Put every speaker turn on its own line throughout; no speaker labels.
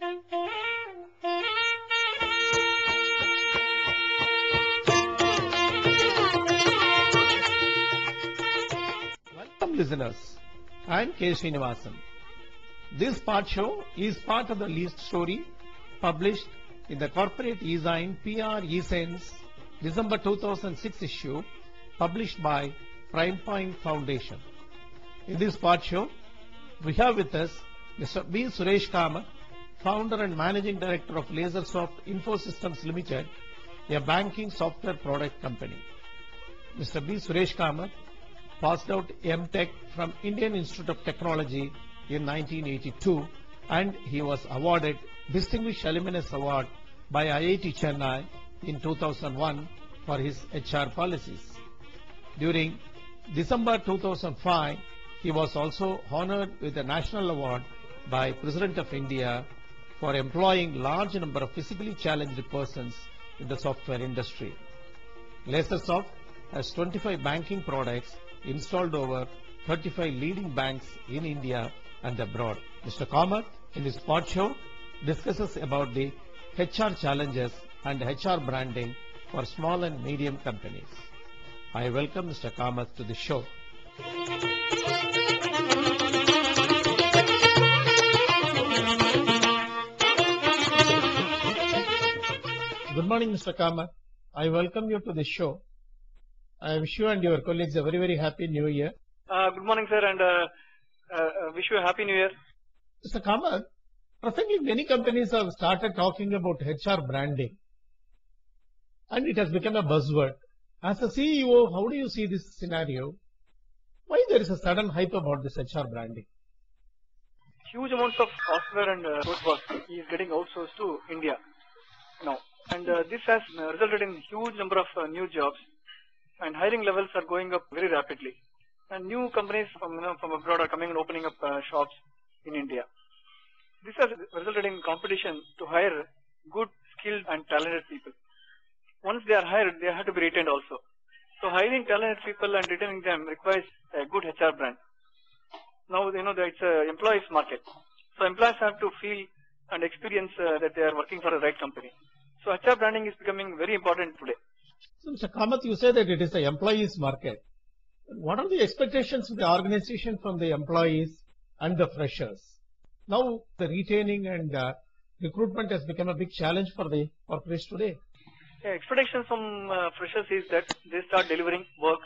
Welcome listeners, I am K. Srinivasan. This part show is part of the least story published in the corporate e-zine PR eSense December 2006 issue published by Prime Point Foundation. In this part show, we have with us Mr. B Suresh Kamath, founder and managing director of Soft Infosystems Limited, a banking software product company. Mr. B Suresh Kamath passed out M.Tech from Indian Institute of Technology in 1982 and he was awarded Distinguished Alumnus Award by IIT Chennai in 2001 for his HR policies. During December 2005, he was also honored with a national award by President of India for employing large number of physically challenged persons in the software industry. LaserSoft has 25 banking products installed over 35 leading banks in India and abroad. Mr. Kamath, in this part show, discusses about the HR challenges and HR branding for small and medium companies. I welcome Mr. Kamath to the show. Good morning, Mr. Kamath. I welcome you to the show. I wish you and your colleagues a very happy New Year.
Good morning, sir, and wish you a happy New Year.
Mr. Kamath, presently many companies have started talking about HR branding and it has become a buzzword. As a CEO, how do you see this scenario? Why there is a sudden hype about this HR branding?
Huge amounts of software and code work is getting outsourced to India now, and this has resulted in huge number of new jobs, and hiring levels are going up very rapidly. And new companies from abroad are coming and opening up shops in India. This has resulted in competition to hire good, skilled and talented people. Once they are hired, they have to be retained also. So hiring talented people and retaining them requires a good HR brand. Now that it's an employees market. So employees have to feel and experience that they are working for the right company. So HR branding is becoming very important today.
So Mr. Kamath, you say that it is the employees market. What are the expectations of the organization from the employees and the freshers? Now the retaining and recruitment has become a big challenge for the corporates today.
Yeah, expectations from freshers is that they start delivering work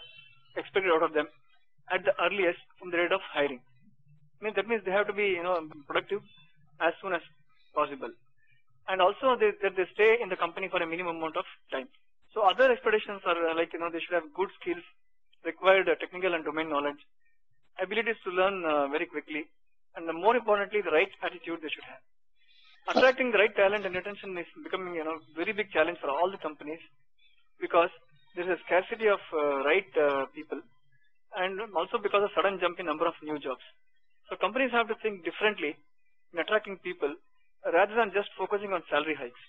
expected out of them at the earliest from the rate of hiring. That means they have to be productive as soon as possible, and also that they stay in the company for a minimum amount of time. So other expectations are like they should have good skills, required technical and domain knowledge, abilities to learn very quickly, and more importantly the right attitude they should have. Attracting the right talent and retention is becoming very big challenge for all the companies, because there is a scarcity of right people, and also because of sudden jump in number of new jobs. So companies have to think differently in attracting people rather than just focusing on salary hikes.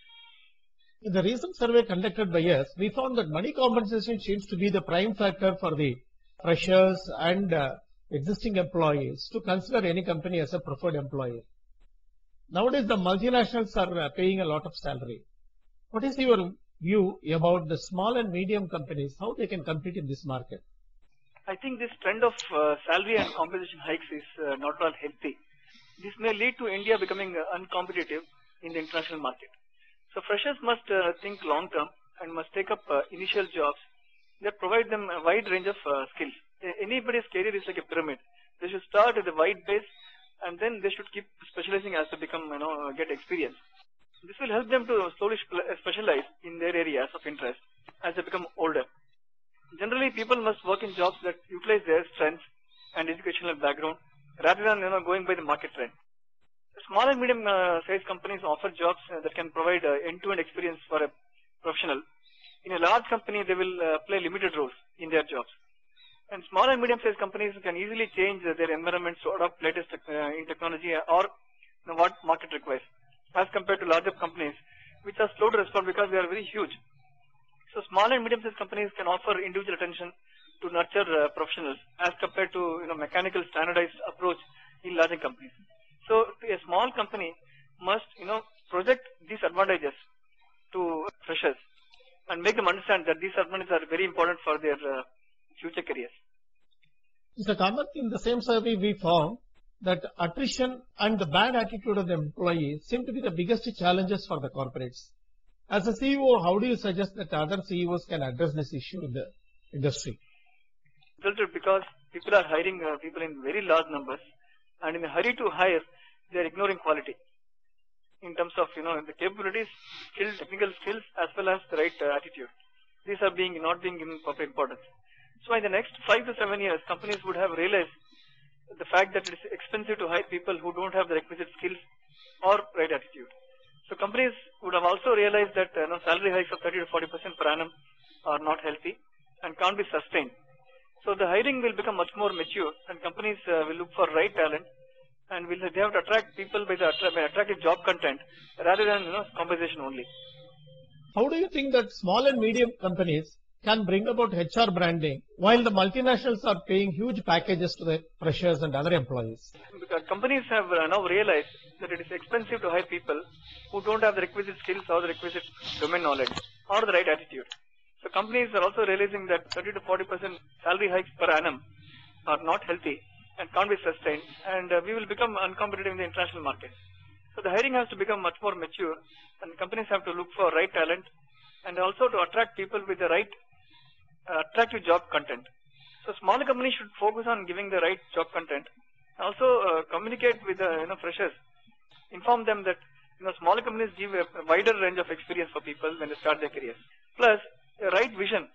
In the recent survey conducted by us, we found that money compensation seems to be the prime factor for the freshers and existing employees to consider any company as a preferred employer. Nowadays, the multinationals are paying a lot of salary. What is your view about the small and medium companies, how they can compete in this market?
I think this trend of salary and compensation hikes is not at all healthy. This may lead to India becoming uncompetitive in the international market. So freshers must think long term and must take up initial jobs that provide them a wide range of skills. Anybody's career is like a pyramid. They should start with a wide base and then they should keep specializing as they become, get experience. This will help them to slowly specialize in their areas of interest as they become older. Generally, people must work in jobs that utilize their strengths and educational background rather than going by the market trend. Small and medium sized companies offer jobs that can provide end-to-end experience for a professional. In a large company, they will play limited roles in their jobs. And small and medium sized companies can easily change their environments to adopt latest in technology or what market requires, as compared to larger companies which are slow to respond because they are very huge. So small and medium sized companies can offer individual attention to nurture professionals as compared to mechanical standardized approach in larger companies. So a small company must, project these advantages to freshers and make them understand that these advantages are very important for their future careers.
Mr. Kamath, in the same survey we found that attrition and the bad attitude of the employees seem to be the biggest challenges for the corporates. As a CEO, how do you suggest that other CEOs can address this issue in the industry?
Resulted because people are hiring people in very large numbers, and in a hurry to hire, they are ignoring quality in terms of the capabilities, skills, technical skills, as well as the right attitude. These are not being given proper importance. So in the next 5 to 7 years, companies would have realized the fact that it is expensive to hire people who don't have the requisite skills or right attitude. So companies would have also realized that salary hikes of 30 to 40% per annum are not healthy and can't be sustained. So the hiring will become much more mature, and companies will look for right talent, and they have to attract people by attractive job content rather than compensation only.
How do you think that small and medium companies can bring about HR branding while the multinationals are paying huge packages to the freshers and other employees?
Because companies have now realized that it is expensive to hire people who don't have the requisite skills or the requisite domain knowledge or the right attitude. So companies are also realizing that 30 to 40% salary hikes per annum are not healthy and can't be sustained, and we will become uncompetitive in the international market. So the hiring has to become much more mature, and companies have to look for right talent and also to attract people with the right attractive job content. So smaller companies should focus on giving the right job content. Also communicate with the freshers, inform them that smaller companies give a wider range of experience for people when they start their careers. Plus, a right vision,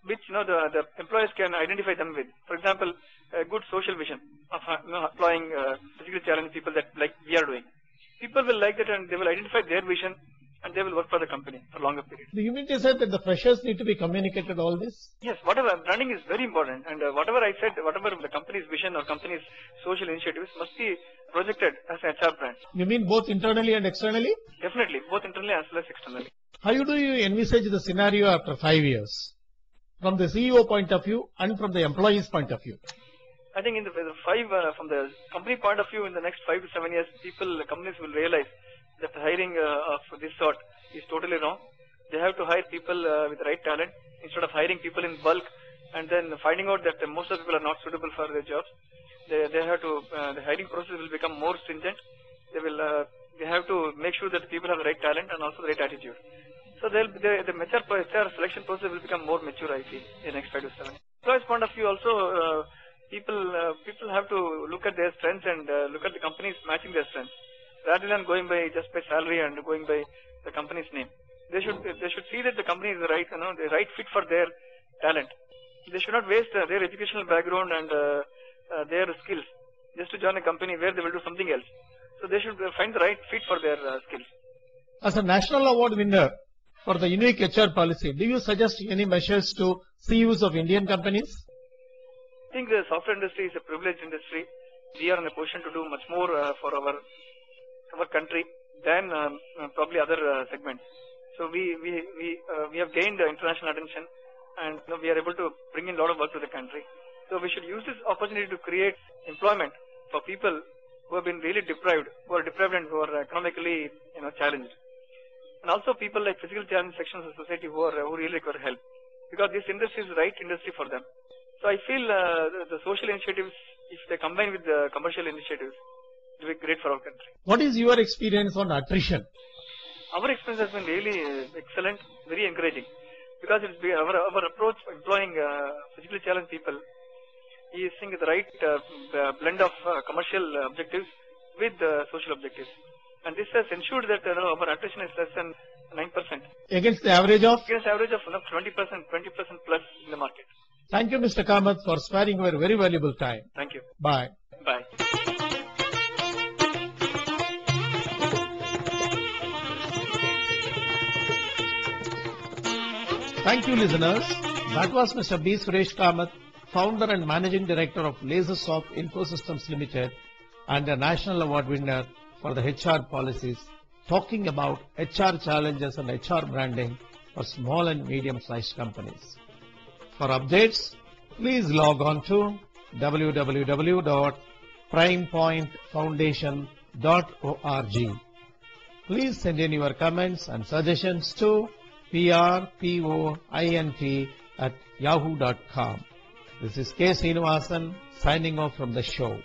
which the employers can identify them with. For example, a good social vision of employing physically challenged people that like we are doing. People will like that, and they will identify their vision, and they will work for the company for longer periods.
Do you mean to say that the freshers need to be communicated all this?
Yes, branding is very important, and whatever I said, whatever the company's vision or company's social initiatives must be projected as an HR brand.
You mean both internally and externally?
Definitely, both internally as well as externally.
How do you envisage the scenario after 5 years? From the CEO point of view and from the employee's point of view?
I think from the company point of view, in the next 5 to 7 years, companies will realize that the hiring of this sort is totally wrong. They have to hire people with the right talent instead of hiring people in bulk and then finding out that most of the people are not suitable for their jobs. They have to the hiring process will become more stringent. They have to make sure that people have the right talent and also the right attitude. So the HR selection process will become more mature, I feel, in the next 5 to 7. Employees' point of view also, people have to look at their strengths and look at the companies matching their strengths, rather than going just by salary and going by the company's name. They should see that the company is the right fit for their talent. They should not waste their educational background and their skills just to join a company where they will do something else. So they should find the right fit for their skills.
As a national award winner for the unique HR policy, do you suggest any measures to CEOs of Indian companies?
I think the software industry is a privileged industry. We are in a position to do much more for our country than probably other segments. So we have gained international attention, and we are able to bring in a lot of work to the country. So we should use this opportunity to create employment for people who have been really deprived, and who are economically challenged, and also people like physically challenged sections of society who really require help, because this industry is the right industry for them. So I feel the social initiatives, if they combine with the commercial initiatives, it will be great for our country.
What is your experience on attrition?
Our experience has been really excellent, very encouraging, because it's been our approach for employing physically challenged people is seeing the right blend of commercial objectives with social objectives, and this has ensured that our attrition is less than 9%.
Against the average of?
Against the average of 20% plus in the market.
Thank you, Mr. Kamath, for sparing your very valuable time.
Thank you.
Bye.
Bye.
Thank you, listeners. That was Mr. B Suresh Kamath, founder and managing director of Soft Infosystems Limited and a national award winner for the HR policies, talking about HR challenges and HR branding for small and medium-sized companies. For updates, please log on to www.primepointfoundation.org Please send in your comments and suggestions to prpoint@yahoo.com. This is K. Srinivasan signing off from the show.